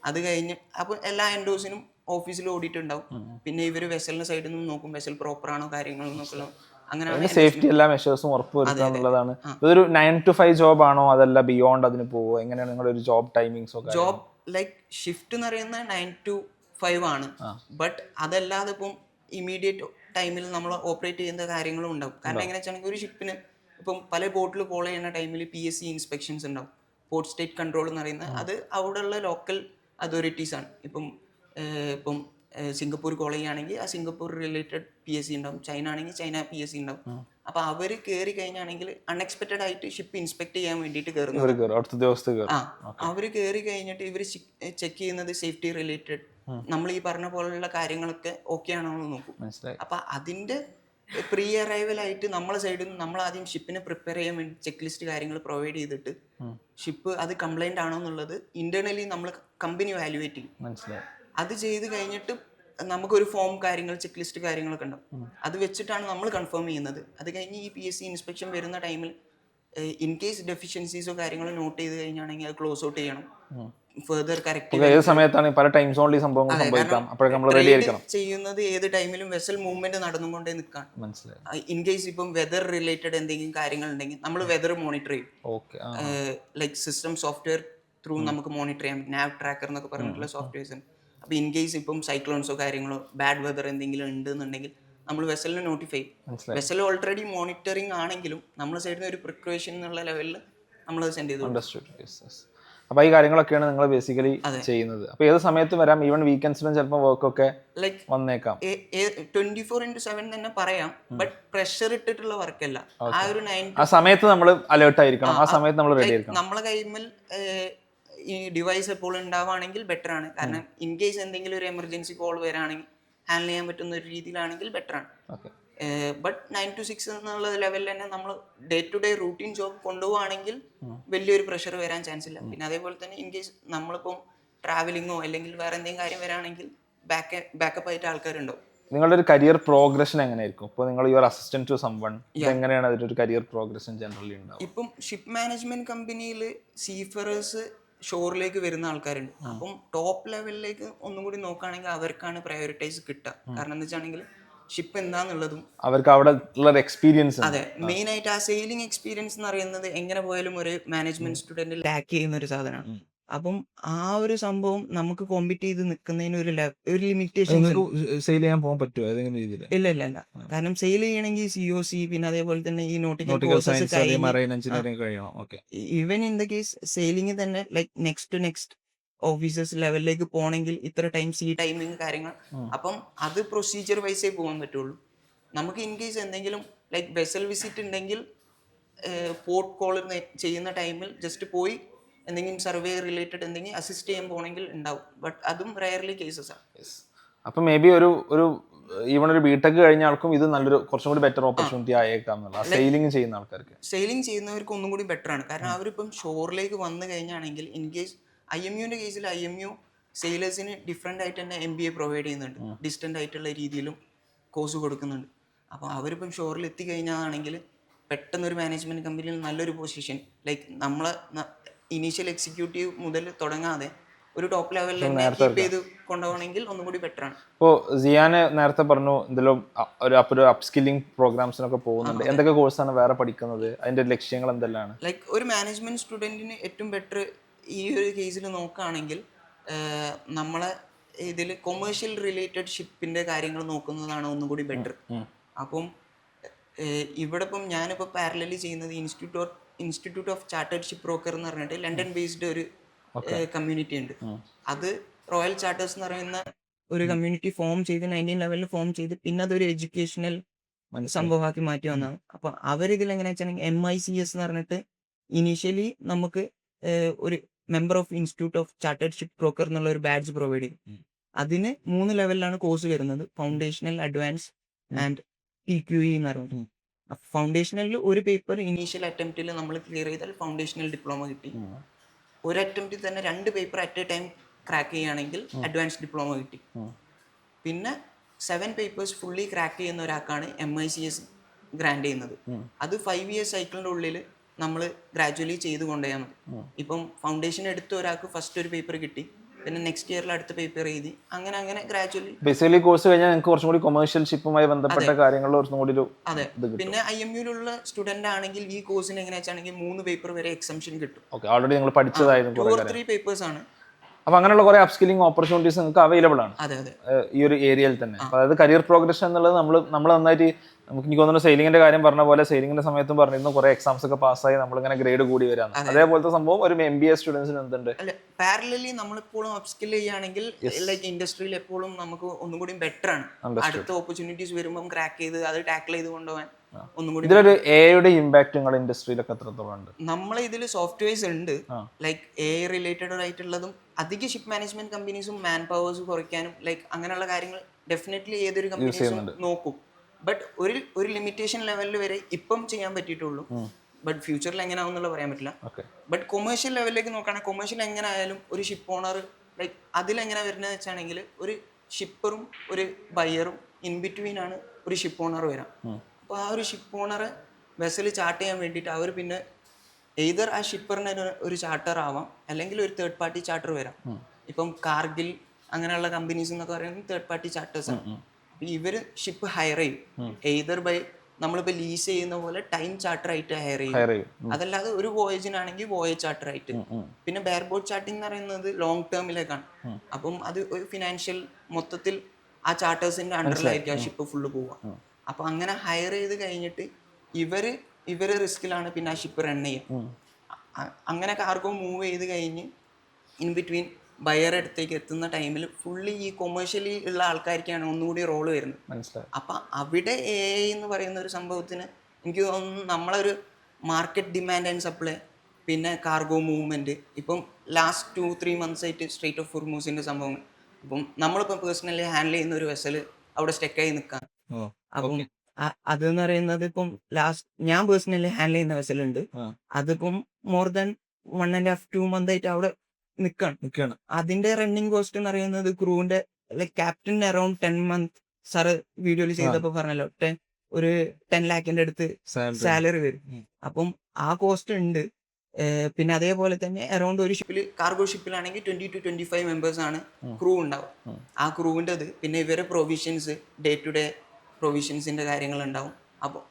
അത് കഴിഞ്ഞ് അപ്പോൾ എല്ലാ എൻഡോസിനും ഓഫീസിൽ ഓഡിറ്റ് ഉണ്ടാവും. പിന്നെ ഇവർ വെസലിന്റെ സൈഡിൽ നിന്ന് നോക്കും, വെസൽ പ്രോപ്പർ ആണോ കാര്യങ്ങൾ നോക്കണം. അങ്ങനെ സേഫ്റ്റി എല്ലാ മെഷേഴ്സും ഉറപ്പുവരുത്തുക എന്നുള്ളതാണ്. ഇതൊരു 9 to 5 ജോബ് ആണോ, അതല്ല ബിയോണ്ട് അതിന് പോവോ, എങ്ങനെയാണ് നിങ്ങളുടെ ഒരു ജോബ് ടൈമിങ്സോ? ജോബ് ലൈക്ക് ഷിഫ്റ്റ് എന്ന് പറയുന്നത് 9 to 5 ആണ്. ബട്ട് അതല്ലാതെ ഇപ്പം ഇമീഡിയറ്റ് ടൈമിൽ നമ്മൾ ഓപ്പറേറ്റ് ചെയ്യുന്ന കാര്യങ്ങളും ഉണ്ടാവും. കാരണം എങ്ങനെ വെച്ചാണെങ്കിൽ ഒരു ഷിപ്പിന് ഇപ്പം പല ബോട്ടിൽ കോൾ ചെയ്യുന്ന ടൈമിൽ PSC ഇൻസ്പെക്ഷൻസ് ഉണ്ടാവും. പോർട്ട് സ്റ്റേറ്റ് കൺട്രോൾ എന്ന് പറയുന്നത് അത് അവിടെയുള്ള ലോക്കൽ അതോറിറ്റീസ് ആണ്. ഇപ്പം സിംഗപ്പൂർ കോൾ ചെയ്യുകയാണെങ്കിൽ ആ സിംഗപ്പൂർ റിലേറ്റഡ് PSC ഉണ്ടാവും. ചൈന ആണെങ്കിൽ ചൈന PSC ഉണ്ടാവും. അപ്പൊ അവർ കയറി കഴിഞ്ഞാണെങ്കിൽ അൺഎക്സ്പെക്റ്റഡ് ആയിട്ട് ഷിപ്പ് ഇൻസ്പെക്ട് ചെയ്യാൻ വേണ്ടിയിട്ട് കയറുന്നത്. അവർ കയറി കഴിഞ്ഞിട്ട് ഇവർ ചെക്ക് ചെയ്യുന്നത് സേഫ്റ്റി റിലേറ്റഡ്, നമ്മൾ ഈ പറഞ്ഞ പോലുള്ള കാര്യങ്ങളൊക്കെ ഓക്കെ ആണോ എന്ന് നോക്കും. അപ്പൊ അതിന്റെ പ്രീ അറൈവൽ ആയിട്ട് നമ്മളെ സൈഡിൽ നിന്ന് നമ്മൾ ആദ്യം ഷിപ്പിനെ പ്രിപ്പയർ ചെയ്യാൻ വേണ്ടി ചെക്ക് ലിസ്റ്റ് കാര്യങ്ങൾ പ്രൊവൈഡ് ചെയ്തിട്ട് ഷിപ്പ് അത് കംപ്ലൈന്റ് ആണോ എന്നുള്ളത് ഇന്റേണലി നമ്മൾ കമ്പനി വാല്യുവേറ്റ് ചെയ്യും. അത് ചെയ്ത് കഴിഞ്ഞിട്ട് നമുക്കൊരു ഫോം കാര്യങ്ങൾ, ചെക്ക് ലിസ്റ്റ് കാര്യങ്ങളൊക്കെ ഉണ്ടാവും. അത് വെച്ചിട്ടാണ് നമ്മൾ കൺഫേം ചെയ്യുന്നത്. അത് കഴിഞ്ഞ് ഈ PSC ഇൻസ്പെക്ഷൻ വരുന്ന ടൈമിൽ ഇൻ കേസ് ഡെഫിഷ്യൻസീസോ കാര്യങ്ങളോ നോട്ട് ചെയ്ത് കഴിഞ്ഞാണെങ്കിൽ അത് ക്ലോസ് ഔട്ട് ചെയ്യണം. ഫർദർ കറക്റ്റ് ഏത് സമയത്താണ് പല ടൈം സോണിൽ സംഭവങ്ങൾ സംഭവിക്കാം, അപ്പോഴൊക്കെ നമ്മൾ റെഡി ആയിരിക്കണം. ചെയ്യുന്നത് ഏത് ടൈമിലും വെസൽ മൂവ്മെന്റ് നടന്നുകൊണ്ടേ നിൽക്കാം. ഇൻ കേസ് ഇപ്പം വെതർ റിലേറ്റഡ് എന്തെങ്കിലും കാര്യങ്ങൾ ഉണ്ടെങ്കിൽ നമ്മൾ വെതർ മോണിറ്റർ ചെയ്യും. ലൈക്ക് സിസ്റ്റം സോഫ്റ്റ്വെയർ ത്രൂ നമുക്ക് മോണിറ്റർ ചെയ്യാം. നാവ് ട്രാക്കർ എന്നൊക്കെ പറഞ്ഞിട്ടുള്ള സോഫ്റ്റ്വെയർസ് ഉണ്ട്. അപ്പോൾ ഇൻ കേസ് ഇപ്പം സൈക്ലോൺസോ കാര്യങ്ങളോ ബാഡ് വെതർ എന്തെങ്കിലും ഉണ്ടെന്നുണ്ടെങ്കിൽ നമ്മൾ വെസലിനെ നോട്ടിഫൈ ചെയ്യും. വെസൽ ഓൾറെഡി മോണിറ്ററിങ് ആണെങ്കിലും നമ്മൾ സൈഡിൽ നിന്ന് ഒരു പ്രിക്കോഷൻ എന്നുള്ള ലെവലിൽ നമ്മളത് സെൻഡ് ചെയ്തു. അപ്പോൾ ഈ കാര്യങ്ങളൊക്കെയാണ് നിങ്ങൾ ബേസിക്കലി ചെയ്യുന്നത്. അപ്പോൾ ഏത് സമയത്ത് വരാം, ഈവൻ വീക്കെൻഡ്സിലും ചിലപ്പോൾ വർക്കൊക്കെ ലൈക്ക് വന്നേക്കാം. 24/7 തന്നെ പറയാം. ബട്ട് പ്രഷർ ഇട്ടിട്ടുള്ള വർക്കല്ല. ആ ഒരു 9 ആ സമയത്ത് നമ്മൾ അലേർട്ട് ആയിരിക്കണം, ആ സമയത്ത് നമ്മൾ റെഡി ആയിരിക്കണം. നമ്മളെ കൈമിൽ ഈ ഡിവൈസ് എപ്പോഴും ഉണ്ടാവുകയാണെങ്കിൽ ബെറ്റർ ആണ്. കാരണം ഇൻ കേസ് എന്തെങ്കിലും ഒരു എമർജൻസി കോൾ വരാണെങ്കിൽ ഹാൻഡിൽ ചെയ്യാൻ പറ്റുന്ന ഒരു രീതിയിലാണെങ്കിൽ ബെറ്റർ ആണ്. ബട്ട് 9 to 6 എന്നുള്ള ലെവലിൽ തന്നെ നമ്മൾ day to day routine job കൊണ്ടുപോവുകയാണെങ്കിൽ വലിയൊരു പ്രഷർ വരാൻ ചാൻസ് ഇല്ല. പിന്നെ അതേപോലെ തന്നെ ഇൻ കേസ് നമ്മളിപ്പം ട്രാവലിങ്ങോ അല്ലെങ്കിൽ വേറെ എന്തെങ്കിലും കാര്യം വരാണെങ്കിൽ ബാക്കപ്പ് ആയിട്ട് ആൾക്കാരുണ്ടാവും. നിങ്ങളുടെ ഒരു കരിയർ പ്രോഗ്രഷൻ എങ്ങനെയായിരിക്കും? ഇപ്പോൾ നിങ്ങൾ യുവർ അസിസ്റ്റന്റ് ടു സംവൺ, എങ്ങനെയാണ് അതിന്റെ ഒരു കരിയർ പ്രോഗ്രഷൻ ജനറലി ഉണ്ടാവും? ഇപ്പം ഷിപ്പ് മാനേജ്മെന്റ് കമ്പനിയിൽ സീഫറേഴ്സ് ഷോറിലേക്ക് വരുന്ന ആൾക്കാരുണ്ട്. അപ്പം ടോപ്പ് ലെവലിലേക്ക് ഒന്നും കൂടി നോക്കുകയാണെങ്കിൽ അവർക്കാണ് പ്രയോറിറ്റൈസ് കിട്ടുക. കാരണം എന്താ വെച്ചാണെങ്കിൽ ഷിപ്പ് എന്താന്നുള്ളതും അവർക്ക് അവിടെ ഉള്ള എക്സ്പീരിയൻസ്. അതെ, മെയിൻ ആയിട്ട് ആ സെയിലിംഗ് എക്സ്പീരിയൻസ് എന്ന് പറയുന്നത് എങ്ങനെ പോയാലും ഒരു മാനേജ്മെന്റ് സ്റ്റുഡന്റ് ലാക്ക് ചെയ്യുന്ന ഒരു സാധനമാണ്. അപ്പം ആ ഒരു സംഭവം നമുക്ക് കോമ്പീറ്റ് ചെയ്ത് നിൽക്കുന്നതിന് ഒരു ലിമിറ്റേഷൻ സെയിൽ ചെയ്യാൻ പോകാൻ പറ്റുമോ ഏതെങ്കിലും രീതിയിൽ? ഇല്ല. കാരണം സെയിൽ ചെയ്യണമെങ്കിൽ COC പിന്നെ അതേപോലെ തന്നെ ഈ nautical nautical courses science, marine engineering കഴിയണം. Okay. Even in the case sailing തന്നെ ലൈക്ക് നെക്സ്റ്റ് ഓഫീസേഴ്സ് ലെവലിലേക്ക് പോകണമെങ്കിൽ ഇത്ര ടൈമിങ് കാര്യങ്ങൾ. അപ്പം അത് പ്രൊസീജിയർ വൈസേ പോകാൻ പറ്റുള്ളൂ. നമുക്ക് ഇൻ കേസ് എന്തെങ്കിലും ലൈക്ക് വെസൽ വിസിറ്റ് ഉണ്ടെങ്കിൽ പോർട്ട് കോൾ ചെയ്യുന്ന ടൈമിൽ ജസ്റ്റ് പോയി എന്തെങ്കിലും സർവേ റിലേറ്റഡ് എന്തെങ്കിലും അസിസ്റ്റ് ചെയ്യാൻ പോകണമെങ്കിൽ ഉണ്ടാവും. ബട്ട് അതും റയർലി കേസസ് ആണ്. അപ്പൊ മേ ബി ഒരു ഈവൺ ഒരു ബിടെക് കഴിഞ്ഞ ആൾക്കും ഇത് നല്ലൊരു കുറച്ചും കൂടി ബെറ്റർ ഓപ്പർച്യൂണിറ്റി ആയേക്കാം എന്നുള്ള സെയിലിംഗ് ചെയ്യുന്ന ആൾക്കാർക്ക്. സെയിലിംഗ് ചെയ്യുന്നവർക്ക് ഒന്നും കൂടി ബെറ്റർ ആണ്. കാരണം അവരിപ്പം ഷോറിലേക്ക് വന്നു കഴിഞ്ഞാണെങ്കിൽ ഇൻ കേസ് IMUന്റെ കേസിൽ IMU സെയിലേഴ്സിന് ഡിഫറെൻ്റ് ആയിട്ട് തന്നെ MBA പ്രൊവൈഡ് ചെയ്യുന്നുണ്ട്. ഡിസ്റ്റൻ്റ് ആയിട്ടുള്ള രീതിയിലും കോഴ്സ് കൊടുക്കുന്നുണ്ട്. അപ്പോൾ അവരിപ്പം ഷോറിൽ എത്തിക്കഴിഞ്ഞാണെങ്കിൽ പെട്ടെന്നൊരു മാനേജ്മെൻറ്റ് കമ്പനിയിൽ നല്ലൊരു പൊസിഷൻ ലൈക്ക് നമ്മളെ ഇനീഷ്യൽ എക്സിക്യൂട്ടീവ് മുതൽ തുടങ്ങാതെ ഒരു ടോപ്പ് ലെവലിൽ തന്നെ കീപ്പ് ചെയ്ത് കൊണ്ടുപോകണമെങ്കിൽ ഒന്നും കൂടി ബെറ്റർ ആണ്. ഇപ്പോൾ സിയാന് നേരത്തെ പറഞ്ഞു എന്തെങ്കിലും ഒരു അപ്സ്കില്ലിംഗ് പ്രോഗ്രാംസിനൊക്കെ പോകുന്നുണ്ട്. എന്തൊക്കെ കോഴ്സാണ് വേറെ പഠിക്കുന്നത്? അതിന്റെ ലക്ഷ്യങ്ങൾ എന്തെല്ലാം? ലൈക്ക് ഒരു മാനേജ്മെന്റ് സ്റ്റുഡൻറ്റിന് ഏറ്റവും ബെറ്റർ ഈ ഒരു കേസിൽ നോക്കുകയാണെങ്കിൽ നമ്മളെ ഇതിൽ കൊമേഴ്ഷ്യൽ റിലേറ്റഡ് ഷിപ്പിന്റെ കാര്യങ്ങൾ നോക്കുന്നതാണ് ഒന്നും കൂടി ബെറ്റർ. അപ്പം ഇവിടെ ഇപ്പം ഞാനിപ്പോൾ പാരലലി ചെയ്യുന്നത് institute of chartered ship broker എന്ന് പറഞ്ഞിട്ട് ലണ്ടൻ ബേസ്ഡ് ഒരു കമ്മ്യൂണിറ്റി ഉണ്ട്. അത് റോയൽ ചാർട്ടേഴ്സ് എന്ന് പറയുന്ന ഒരു കമ്മ്യൂണിറ്റി ഫോം ചെയ്ത് 1911 ഫോം ചെയ്ത് പിന്നെ അതൊരു എഡ്യൂക്കേഷണൽ സംഭവമാക്കി മാറ്റി വന്നതാണ്. അപ്പൊ അവരിതിൽ എങ്ങനെ വെച്ചാണെങ്കിൽ MICS എന്ന് പറഞ്ഞിട്ട് ഇനീഷ്യലി നമുക്ക് ഒരു member of institute of chartered ship broker എന്നുള്ള ഒരു ബാഡ്ജ് പ്രൊവൈഡ് ചെയ്യും. അതിന് 3 ലെവലിലാണ് കോഴ്സ് വരുന്നത്: ഫൗണ്ടേഷണൽ, അഡ്വാൻസ് ആൻഡ് PQE എന്ന് പറയുന്നത്. ഫൗണ്ടേഷണലിൽ ഒരു പേപ്പർ ഇനീഷ്യൽ അറ്റംപ്റ്റിൽ നമ്മൾ ക്ലിയർ ചെയ്താൽ ഫൗണ്ടേഷണൽ ഡിപ്ലോമ കിട്ടി. ഒരു അറ്റംപ്റ്റിൽ തന്നെ 2 paper at A time crack ചെയ്യുകയാണെങ്കിൽ അഡ്വാൻസ് ഡിപ്ലോമ കിട്ടി. പിന്നെ 7 പേപ്പേഴ്സ് ഫുള്ളി ക്രാക്ക് ചെയ്യുന്ന ഒരാൾക്കാണ് MICS ഗ്രാൻഡ് ചെയ്യുന്നത്. അത് 5 ഇയർ സൈക്കിളിൻ്റെ ഉള്ളിൽ നമ്മൾ ഗ്രാജുവലി ചെയ്ത് കൊണ്ടുപോയാൽ മതി. ഇപ്പം ഫൗണ്ടേഷൻ എടുത്ത ഒരാൾക്ക് ഫസ്റ്റ് ഒരു പേപ്പർ കിട്ടി, പിന്നെ നെക്സ്റ്റ് ഇയറിൽ അടുത്ത പേപ്പർ എഴുതി, അങ്ങനെ ഗ്രാജുവലി. ബേസിക്കലി കോഴ്സ് കഴിഞ്ഞാൽ നിങ്ങൾക്ക് കുറച്ചും കൂടി കൊമേഴ്ഷ്യൽ ഷിപ്പുമായി ബന്ധപ്പെട്ട കാര്യങ്ങളിൽ കുറച്ചും കൂടി അതെ. പിന്നെ IMUലുള്ള സ്റ്റുഡന്റ് ആണെങ്കിൽ ഈ കോഴ്സിന് എങ്ങനെ വെച്ചാണെങ്കിൽ 3 പേപ്പർ വരെ എക്സംഷൻ കിട്ടും. ഓൾറെഡി നിങ്ങൾ പഠിച്ചതായിരുന്നു. 2 or 3 പേപ്പേഴ്സ് ആണ്. അപ്പൊ അങ്ങനെയുള്ള കുറെ അപ്സ്കില്ലിംഗ് ഓപ്പർച്യൂണിറ്റീസ് നിങ്ങൾക്ക് അവൈലബിൾ ആണ് അതെ ഈ ഒരു ഏരിയയിൽ തന്നെ. അതായത് കരിയർ പ്രോഗ്രഷൻ എന്നുള്ളത് നമ്മൾ നന്നായിട്ട്, നമുക്ക് എനിക്ക് തോന്നുന്നു സെയിലിംഗിന്റെ കാര്യം പറഞ്ഞ പോലെ സെയിലിംഗിന്റെ സമയത്തും പറഞ്ഞിരുന്നു കുറെ എക്സാംസ് ഒക്കെ പാസ്സായി നമ്മളിങ്ങനെ ഗ്രേഡ് കൂടി വരാണ്. അതേപോലത്തെ സംഭവം ഒരു MBA സ്റ്റുഡൻസിന് എന്തുണ്ട്? പാരലലി നമ്മളിപ്പോഴും അപ്സ്കിൽ ചെയ്യുകയാണെങ്കിൽ ലൈക്ക് ഇൻഡസ്ട്രിയിൽ എപ്പോഴും നമുക്ക് ഒന്നും കൂടി ബെറ്റർ ആണ്. അടുത്ത ഓപ്പർച്യൂണിറ്റീസ് വരുമ്പോൾ ക്രാക്ക് ചെയ്ത് അത് ടാക്കിൾ ചെയ്ത് കൊണ്ടുപോകാൻ ഒന്നും കൂടി. ഇതിലൊരു AI ഇമ്പാക്ട് നിങ്ങളുടെ ഇൻഡസ്ട്രിയിലൊക്കെ എത്രത്തോളം ഉണ്ട്? നമ്മളെ ഇതിൽ സോഫ്റ്റ്വെയർസ് ഉണ്ട് ലൈക്ക് AI റിലേറ്റഡ് ആയിട്ടുള്ളതും. അധിക ഷിപ്പ് മാനേജ്മെന്റ് കമ്പനീസും മാൻ പവേഴ്സ് കുറയ്ക്കാനും ലൈക്ക് അങ്ങനെയുള്ള കാര്യങ്ങൾ ഡെഫിനറ്റ്ലി ഏതൊരു കമ്പനീസും നോക്കും. ബട്ട് ഒരു ലിമിറ്റേഷൻ ലെവലിൽ വരെ ഇപ്പം ചെയ്യാൻ പറ്റിയിട്ടുള്ളൂ. ബട്ട് ഫ്യൂച്ചറിൽ എങ്ങനെയാവും എന്നുള്ളത് പറയാൻ പറ്റില്ല. ബട്ട് കൊമേഴ്ഷ്യൽ ലെവലിലേക്ക് നോക്കുകയാണെങ്കിൽ കൊമേഴ്ഷ്യൽ എങ്ങനെ ആയാലും ഒരു ഷിപ്പ് ഓണർ ലൈക്ക് അതിലെങ്ങനെ വരുന്നത് വെച്ചാണെങ്കിൽ ഒരു ഷിപ്പറും ഒരു ബയറും ഇൻ ബിറ്റ്വീൻ ആണ് ഒരു ഷിപ്പ് ഓണർ വരാം. അപ്പോൾ ആ ഒരു ഷിപ്പ് ഓണറെ വെസൽ ചാർട്ട് ചെയ്യാൻ വേണ്ടിയിട്ട് അവർ പിന്നെ എയ്തർ ആ ഷിപ്പറിന് ഒരു ചാർട്ടർ ആവാം, അല്ലെങ്കിൽ ഒരു തേർഡ് പാർട്ടി ചാർട്ടർ വരാം. ഇപ്പം കാർഗിൽ അങ്ങനെയുള്ള കമ്പനീസ് എന്നൊക്കെ പറയുന്നത് തേർഡ് പാർട്ടി ചാർട്ടേഴ്സ് ആണ്. ഇവർ ഷിപ്പ് ഹയർ ചെയ്യും എയ്തർ ബൈ നമ്മളിപ്പോൾ ലീസ് ചെയ്യുന്ന പോലെ ടൈം ചാർട്ടർ ആയിട്ട് ഹയർ ചെയ്യും. അതല്ലാതെ ഒരു വോയേജിനാണെങ്കിൽ വോയേജ് ചാർട്ടർ ആയിട്ട്. പിന്നെ ബെയർബോട്ട് ചാർട്ടിംഗ് എന്ന് പറയുന്നത് ലോങ് ടേമിലേക്കാണ്. അപ്പം അത് ഒരു ഫിനാൻഷ്യൽ മൊത്തത്തിൽ ആ ചാർട്ടേഴ്സിന്റെ അണ്ടറിലായിരിക്കും ആ ഷിപ്പ് ഫുള്ള് പോവുക. അപ്പം അങ്ങനെ ഹയർ ചെയ്ത് കഴിഞ്ഞിട്ട് ഇവര് റിസ്കിലാണ് പിന്നെ ആ ഷിപ്പ് റൺ ചെയ്യും. അങ്ങനെ കാർഗോ മൂവ് ചെയ്ത് കഴിഞ്ഞ് ഇൻ ബിറ്റ്വീൻ ബയർ അടുത്തേക്ക് എത്തുന്ന ടൈമിൽ ഫുള്ളി ഈ കൊമേഴ്ഷ്യലി ഉള്ള ആൾക്കാർക്കാണ് ഒന്നുകൂടി റോള് വരുന്നത്. അപ്പം അവിടെ AI എന്ന് പറയുന്ന ഒരു സംഭവത്തിന് എനിക്ക് തോന്നുന്നു നമ്മളൊരു മാർക്കറ്റ് ഡിമാൻഡ് ആൻഡ് സപ്ലൈ, പിന്നെ കാർഗോ മൂവ്മെന്റ്, ഇപ്പം ലാസ്റ്റ് 2-3 months ആയിട്ട് സ്ട്രേറ്റ് ഓഫ് ഹോർമൂസിന്റെ സംഭവം. അപ്പം നമ്മളിപ്പം പേഴ്സണലി ഹാൻഡിൽ ചെയ്യുന്ന ഒരു വെസൽ അവിടെ സ്റ്റെക്കായി നിൽക്കാം. അപ്പം അതെന്ന് പറയുന്നത് ഇപ്പം ലാസ്റ്റ് ഞാൻ പേഴ്സണലി ഹാൻഡിൽ ചെയ്യുന്ന വെസലുണ്ട്. അതിപ്പം മോർ ദാൻ 1.5-2 months ആയിട്ട് അവിടെ നിൽക്കണം. അതിന്റെ റണ്ണിങ് കോസ്റ്റ് എന്ന് പറയുന്നത് ക്രൂവിന്റെ like captain around 10 months sir വീഡിയോയിൽ ചെയ്തപ്പോ പറഞ്ഞല്ലോ ഒരു 10 lakhന്റെ അടുത്ത് സാലറി വരും. അപ്പം ആ കോസ്റ്റ് ഉണ്ട്. പിന്നെ അതേപോലെ തന്നെ അറൗണ്ട് ഒരു ഷിപ്പിൽ കാർഗോ ഷിപ്പിലാണെങ്കിൽ 20 to 25 മെമ്പേഴ്സ് ആണ് ക്രൂ ഉണ്ടാവും. ആ ക്രൂവിൻ്റെ പിന്നെ ഇവരെ പ്രൊവിഷൻസ് ഡേ ടു ഡേ പ്രൊവിഷൻസിൻ്റെ കാര്യങ്ങളുണ്ടാവും. അപ്പോൾ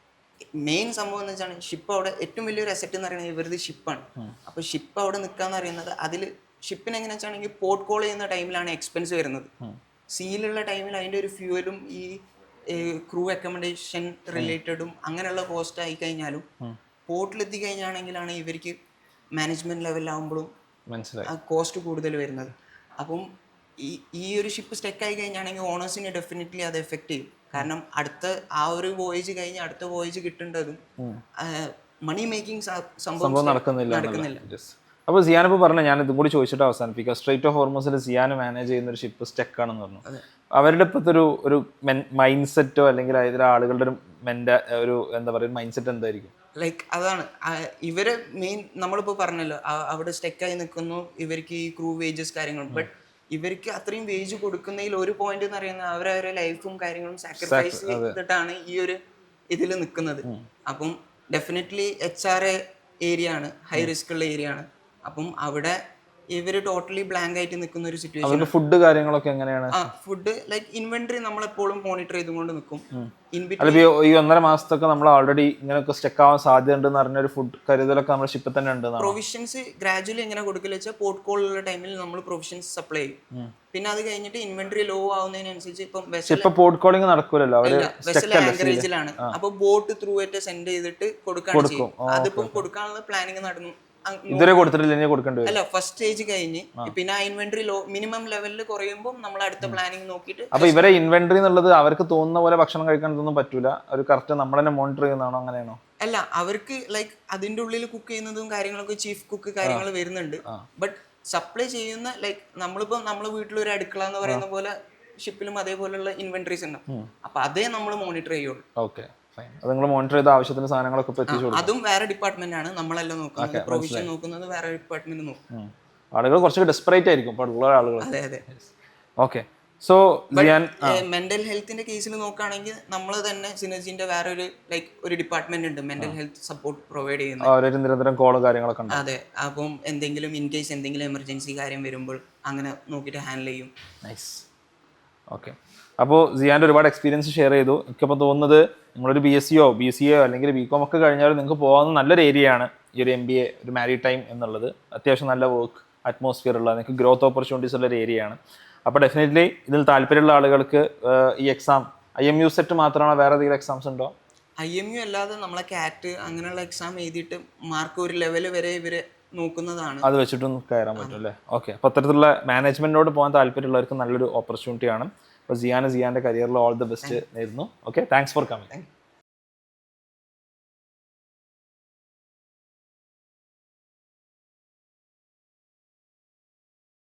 മെയിൻ സംഭവം എന്ന് വെച്ചാൽ ഷിപ്പ് അവിടെ ഏറ്റവും വലിയൊരു അസറ്റ് എന്ന് പറയുന്നത് ഇവരത് ഷിപ്പാണ്. അപ്പോൾ ഷിപ്പ് അവിടെ നിൽക്കാന്ന് പറയുന്നത് അതിൽ ഷിപ്പിന് എങ്ങനെ വെച്ചാണെങ്കിൽ പോർട്ട് കോൾ ചെയ്യുന്ന ടൈമിലാണ് എക്സ്പെൻസ് വരുന്നത്. സീലുള്ള ടൈമിൽ അതിൻ്റെ ഒരു ഫ്യൂവലും ഈ ക്രൂ അക്കോമഡേഷൻ റിലേറ്റഡും അങ്ങനെയുള്ള കോസ്റ്റ് ആയി കഴിഞ്ഞാലും പോർട്ടിലെത്തി കഴിഞ്ഞാണെങ്കിലാണ് ഇവർക്ക് മാനേജ്മെന്റ് ലെവലിലാവുമ്പോഴും ആ കോസ്റ്റ് കൂടുതൽ വരുന്നത്. അപ്പം ഈ ഒരു ഷിപ്പ് സ്റ്റക്ക് ആയി കഴിഞ്ഞാണെങ്കിൽ ഓണേഴ്സിന് ഡെഫിനറ്റ്ലി അത് എഫക്റ്റ് ചെയ്യും. കാരണം അടുത്ത ആ ഒരു വോയേജ് കഴിഞ്ഞ് അടുത്ത വോയേജ് കിട്ടേണ്ടതും മണി മേക്കിംഗ് സംഭവം നടക്കുന്നില്ല. അപ്പോൾ സിയാൻ ഇപ്പോൾ പറഞ്ഞു, ഞാൻ ഇതും കൂടി ചോദിച്ചിട്ട് അവസാനിപ്പിക്കാം. സ്ട്രേറ്റ് ഓഫ് ഹോർമസിൽ സിയാൻ മാനേജ് ചെയ്യുന്ന ഒരു ഷിപ്പ് സ്റ്റക്ക് ആണെന്ന് പറഞ്ഞു. അവരുടെ ഇപ്പോഴത്തെ ഒരു മൈൻഡ് സെറ്റോ അല്ലെങ്കിൽ അതിലെ ആളുകളുടെ ഒരു എന്താ പറയുക മൈൻഡ് സെറ്റ് എന്തായിരിക്കും? ലൈക്ക് അതാണ് ഇവരെ മെയിൻ നമ്മളിപ്പോൾ പറഞ്ഞല്ലോ അവിടെ സ്റ്റെക്കായി നിൽക്കുന്നു, ഇവർക്ക് ഈ ക്രൂ വേജസ് കാര്യങ്ങളും. ബട്ട് ഇവർക്ക് അത്രയും വേജ് കൊടുക്കുന്നതിൽ ഒരു പോയിന്റ് എന്ന് പറയുന്നത് അവരവരുടെ ലൈഫും കാര്യങ്ങളും സാക്രിഫൈസ് ചെയ്തിട്ടാണ് ഈ ഒരു ഇതിൽ നിൽക്കുന്നത്. അപ്പം ഡെഫിനറ്റ്ലി HRA ഏരിയ ആണ്, ഹൈ റിസ്ക് ഉള്ള ഏരിയ ആണ്. അപ്പം അവിടെ ഇവര് ടോട്ടലി ബ്ലാങ്ക് ആയിട്ട് നിൽക്കുന്ന ഒരു സിറ്റുവേഷൻ. ഫുഡ് കാര്യങ്ങളൊക്കെ എങ്ങനെയാണ്? ഫുഡ് ലൈക്ക് ഇൻവെന്ററി നമ്മളെപ്പോഴും മോണിറ്റർ ചെയ്തുകൊണ്ട് നിൽക്കും. ഈ 1.5 മാസത്തൊക്കെ നമ്മൾ ഓൾറെഡി ഇങ്ങനെയൊക്കെ സ്റ്റക്ക് ആവാൻ സാധ്യത ഉണ്ടെന്ന് പറഞ്ഞൊരു ഫുഡ് കരുതലൊക്കെ നമ്മുടെ ഷിപ്പിൽ തന്നെ ഉണ്ട്. പ്രൊവിഷൻസ് ഗ്രാജുവലി എങ്ങനെ കൊടുക്കല് വെച്ചാൽ പോർട്ട് കോളുള്ള ടൈമിൽ നമ്മൾ പ്രൊവിഷൻസ് സപ്ലൈ ചെയ്യും. പിന്നെ അത് കഴിഞ്ഞിട്ട് ഇൻവെന്ററി ലോ ആവുന്നതിനനുസരിച്ച് ഇപ്പം പോർട്ട് കോളിംഗ് നടക്കൂലല്ലോ, വെസൽ ആങ്കറേജിലാണ്. അപ്പൊ ബോട്ട് ത്രൂ ആയിട്ട് സെൻഡ് ചെയ്തിട്ട് കൊടുക്കുകയാണ് ചെയ്യും. അതിപ്പം കൊടുക്കാനുള്ള പ്ലാനിങ് നടന്നു. ഇതുവരെ കൊടുത്തിട്ടില്ല, കൊടുക്കേണ്ടി വരും. അല്ല, ഫസ്റ്റ് സ്റ്റേജ് കഴിഞ്ഞ് പിന്നെ ആ ഇൻവെന്ററി ലോ മിനിമം ലെവലിൽ കുറയുമ്പോൾ നമ്മൾ അടുത്ത പ്ലാനിങ് നോക്കിയിട്ട്. അപ്പൊ ഇവരെ ഇൻവെന്ററി എന്നുള്ളത് അവർക്ക് തോന്നുന്ന പോലെ ഭക്ഷണം കഴിക്കാനൊന്നും പറ്റൂല, ഒരു കറക്റ്റ് നമ്മൾ തന്നെ മോണിറ്റർ ചെയ്യുന്നതാണോ, അങ്ങനെയാണോ? അല്ല, അവർക്ക് ലൈക്ക് അതിന്റെ ഉള്ളിൽ കുക്ക് ചെയ്യുന്നതും കാര്യങ്ങളൊക്കെ ചീഫ് കുക്ക് കാര്യങ്ങൾ വരുന്നുണ്ട്. ബട്ട് സപ്ലൈ ചെയ്യുന്ന ലൈക്ക് നമ്മളിപ്പോ നമ്മളെ വീട്ടിലൊരു അടുക്കള എന്ന് പറയുന്ന പോലെ ഷിപ്പിലും അതേപോലെയുള്ള ഇൻവെന്ററീസ് ഉണ്ടാവും. അപ്പൊ അതേ നമ്മൾ മോണിറ്റർ ചെയ്യുള്ളൂ. ഓക്കെ, അത് നിങ്ങൾ മോണിറ്റർ ചെയ്ത ആവശ്യത്തിന് സാധനങ്ങളൊക്കെ എത്തിച്ചു. അതും വേറെ ഡിപ്പാർട്ട്മെന്റ് ആണ്, നമ്മളെല്ലാം നോക്കുന്നത്. പ്രൊവിഷൻ നോക്കുന്നത് വേറെ ഡിപ്പാർട്ട്മെന്റ് നോക്കും. ആളുകൾ കുറച്ച് ഡെസ്പെറേറ്റ് ആയിരിക്കും ഇപ്പോൾ ഉള്ള ആളുകൾ. അതെ അതെ. ഓക്കെ, സോ മെന്റൽ ഹെൽത്തിന്റെ കേസിൽ നോക്കുകയാണെങ്കിൽ നമ്മൾ തന്നെ സിനർജിന്റെ വേറെ ഒരു ഡിപ്പാർട്ട്മെന്റ് ഉണ്ട് മെന്റൽ ഹെൽത്ത് സപ്പോർട്ട് പ്രൊവൈഡ് ചെയ്യുന്നത്. നിരന്തരം കോളും കാര്യങ്ങളൊക്കെ ഉണ്ട്. അതെ, അപ്പം എന്തെങ്കിലും ഇൻ കേസ് എന്തെങ്കിലും എമർജൻസി കാര്യം വരുമ്പോൾ അങ്ങനെ നോക്കിയിട്ട് ഹാൻഡിൽ ചെയ്യും. നൈസ്. ഓക്കെ, അപ്പോൾ സിയാൻ്റെ ഒരുപാട് എക്സ്പീരിയൻസ് ഷെയർ ചെയ്തു. എനിക്കിപ്പോൾ തോന്നുന്നത് നിങ്ങളൊരു BSCയോ അല്ലെങ്കിൽ BCom ഒക്കെ കഴിഞ്ഞാൽ നിങ്ങൾക്ക് പോകാവുന്ന നല്ലൊരു ഏരിയയാണ് ഈ ഒരു MBA, ഒരു മാരിടൈം എന്നുള്ളത്. അത്യാവശ്യം നല്ല വർക്ക് അറ്റ്മോസ്ഫിയർ ഉള്ള, നിങ്ങൾക്ക് ഗ്രോത്ത് ഓപ്പർച്യൂണിറ്റീസ് ഉള്ള ഒരു ഏരിയയാണ്. അപ്പോൾ ഡെഫിനറ്റ്ലി ഇതിൽ താല്പര്യമുള്ള ആളുകൾക്ക് ഈ എക്സാം IMU സെറ്റ് മാത്രമാണോ, വേറെ ഏതെങ്കിലും എക്സാംസ് ഉണ്ടോ? IMU അല്ലാതെ നമ്മളെ CAT അങ്ങനെയുള്ള എക്സാം എഴുതിയിട്ട് മാർക്ക് ഒരു ലെവൽ വരെ ഇവരെ നോക്കുന്നതാണ്. അത് വെച്ചിട്ടും കയറാൻ പറ്റും അല്ലേ? ഓക്കെ, അപ്പോൾ അത്തരത്തിലുള്ള മാനേജ്മെന്റിനോട് പോകാൻ താല്പര്യമുള്ളവർക്ക് നല്ലൊരു ഓപ്പർച്യൂണിറ്റിയാണ്. അപ്പോൾ സിയാൻ്റെ കരിയറിൽ ഓൾ ദി ബെസ്റ്റ് നേരുന്നു. Okay, thanks for coming.